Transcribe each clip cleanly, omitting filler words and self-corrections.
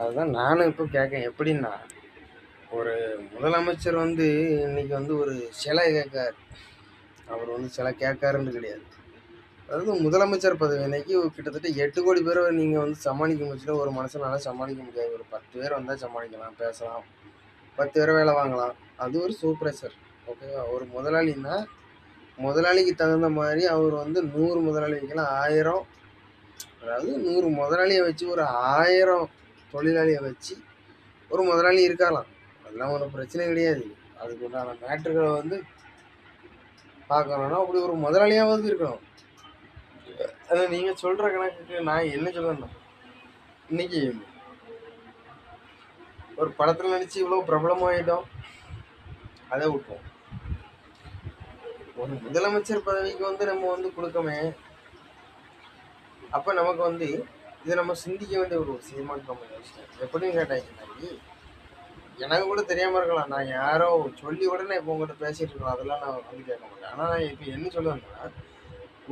அதுதான் நானும் இப்போ கேட்கேன். எப்படின்னா, ஒரு முதலமைச்சர் வந்து இன்னைக்கு வந்து ஒரு சிலை கேட்காரு. அவர் வந்து சிலை கேட்காருன்னு கிடையாது. அதாவது முதலமைச்சர் பதவி இன்னைக்கு கிட்டத்தட்ட 8,00,00,000 பேரை நீங்கள் வந்து சமாளிக்க முடிச்சுன்னா ஒரு மனுஷனால சமாளிக்க முடியாது. ஒரு 10 பேர் வந்தால் சமாளிக்கலாம், பேசலாம். 10 பேரை வேலை வாங்கலாம். அது ஒரு சூப்பர்வைசர். ஓகேவா? ஒரு முதலாளின்னா முதலாளிக்கு தகுந்த மாதிரி அவர் வந்து 100 முதலாளி வைக்கலாம், 1000, அதாவது 100 முதலாளியை வச்சு ஒரு 1000 தொழிலாளியை வச்சு ஒரு முதலாளி இருக்கலாம். அதெல்லாம் ஒன்றும் பிரச்சனை கிடையாது. அதுக்கு உண்டான மேட்டர்களை வந்து பார்க்கணும்னா அப்படி ஒரு முதலாளியாவது இருக்கணும். அதை நீங்கள் சொல்கிற கணக்குக்கு நான் என்ன சொல்லணும், இன்னைக்கு ஒரு படத்தில் நடித்து இவ்வளோ பிரபலமாயிட்டோம், அதை விட்டுருவோம். ஒரு முதலமைச்சர் பதவிக்கு வந்து நம்ம வந்து கொடுக்கமே, அப்போ நமக்கு வந்து இதை நம்ம சிந்திக்க வேண்டிய ஒரு விஷயமாட்டு நம்ம யோசிச்சேன். எப்படின்னு கேட்டாங்க, எனக்கு கூட தெரியாமல் இருக்கலாம். நான் யாரோ சொல்லி உடனே இப்போ உங்கள்கிட்ட பேசிகிட்டு இருக்கலாம், அதெல்லாம் நான் வந்து கேட்க மாட்டேன். ஆனால் நான் இப்போ என்ன சொல்லுவேன்னா,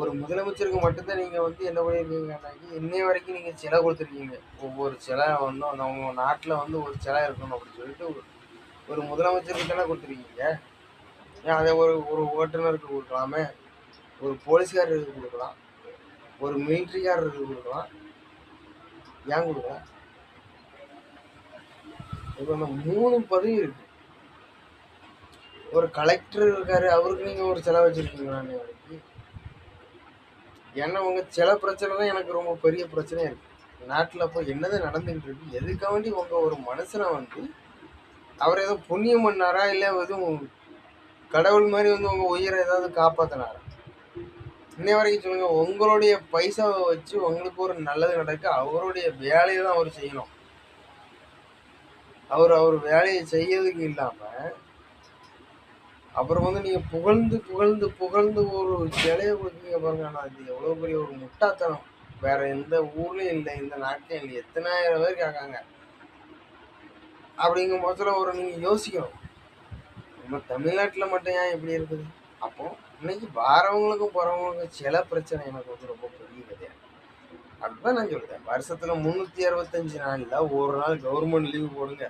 ஒரு முதலமைச்சருக்கு மட்டும்தான் நீங்கள் வந்து என்ன பண்ணியிருக்கீங்க கேட்டாங்க, இன்னைய வரைக்கும் நீங்கள் சிலை கொடுத்துருக்கீங்க. ஒவ்வொரு சிலை வந்து அந்த அவங்க நாட்டில் வந்து ஒரு சிலை இருக்கணும் அப்படின்னு சொல்லிட்டு ஒரு முதலமைச்சருக்கு தானே கொடுத்துருக்கீங்க. ஏன் அதை ஒரு ஒரு ஓட்டுநருக்கு கொடுக்கலாமே, ஒரு போலீஸ்காரருக்கு கொடுக்கலாம், ஒரு மிலிட்ரிக்காரருக்கு கொடுக்கலாம், ஏன் கொடுக்கலாம்? இப்போ அந்த 3 பதவி இருக்கு. ஒரு கலெக்டர் இருக்காரு, அவருக்கு நீங்கள் ஒரு சிலை வச்சுருக்கீங்களா இன்னைய வரைக்கும்? ஏன்னா உங்கள் சில பிரச்சனை தான் எனக்கு ரொம்ப பெரிய பிரச்சனையாக இருக்குது நாட்டில். இப்போ என்னதான் நடந்துகிட்டு இருக்கு, எதுக்காண்டி உங்கள் ஒரு மனுஷனை வந்து அவர் ஏதோ புண்ணியம் பண்ணாரா, இல்லை எதுவும் கடவுள் மாதிரி வந்து உங்கள் உயிரை ஏதாவது காப்பாற்றினாரா? இன்னைய வரைக்கும் சொல்லுங்கள். உங்களுடைய பைசாவை வச்சு உங்களுக்கு ஒரு நல்லது நடக்க அவருடைய வேலையை தான் அவர் செய்யணும். அவர் வேலையை செய்யறதுக்கு இல்லாமல் அப்புறம் வந்து நீங்கள் புகழ்ந்து புகழ்ந்து புகழ்ந்து ஒரு சிலையை கொடுக்குறீங்க பாருங்க. ஆனால் அது எவ்வளோ பெரிய ஒரு முட்டாத்தனம். வேற எந்த ஊர்லேயும் இல்லை, இந்த நாட்டிலையும் இல்லை. எத்தனாயிரம் பேர் கேட்காங்க. அப்படிங்கும் போதில் ஒரு நீங்கள் யோசிக்கணும், நம்ம தமிழ்நாட்டில் மட்டும் ஏன் இப்படி இருக்குது? அப்போ இன்னைக்கு வாரவங்களுக்கும் போகிறவங்களுக்கும் சில பிரச்சனை எனக்கு வந்து ரொம்ப பெரிய கிடையாது. அதுதான் நான் சொல்லுறேன். வருஷத்தில் 365 நாளில் ஒரு நாள் கவர்மெண்ட் லீவு போடுங்க.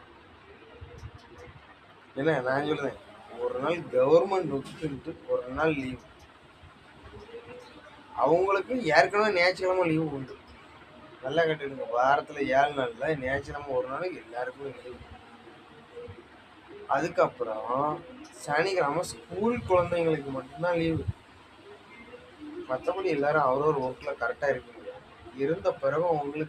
என்ன நான் சொல்லுறேன், ஒரு நாள் கவர்மெண்ட் விட்டுட்டு ஒரு நாள் லீவு. அவங்களுக்கு ஏற்கனவே ஞாயிற்றுக்கிழமை லீவு உண்டு. நல்லா கட்டிடுங்க. வாரத்தில் 7 நாளில் ஞாயிற்றுக்கிழமை ஒரு நாளைக்கு எல்லாருக்குமே லீவு. அதுக்கப்புறம் சனிக்கிழமை ஸ்கூல் குழந்தைங்களுக்கு மட்டும்தான் லீவு. மற்றபடி எல்லாரும் அவரவர் ஒர்க்கில் கரெக்டாக இருக்க முடியாது. இருந்த பிறகு உங்களுக்கு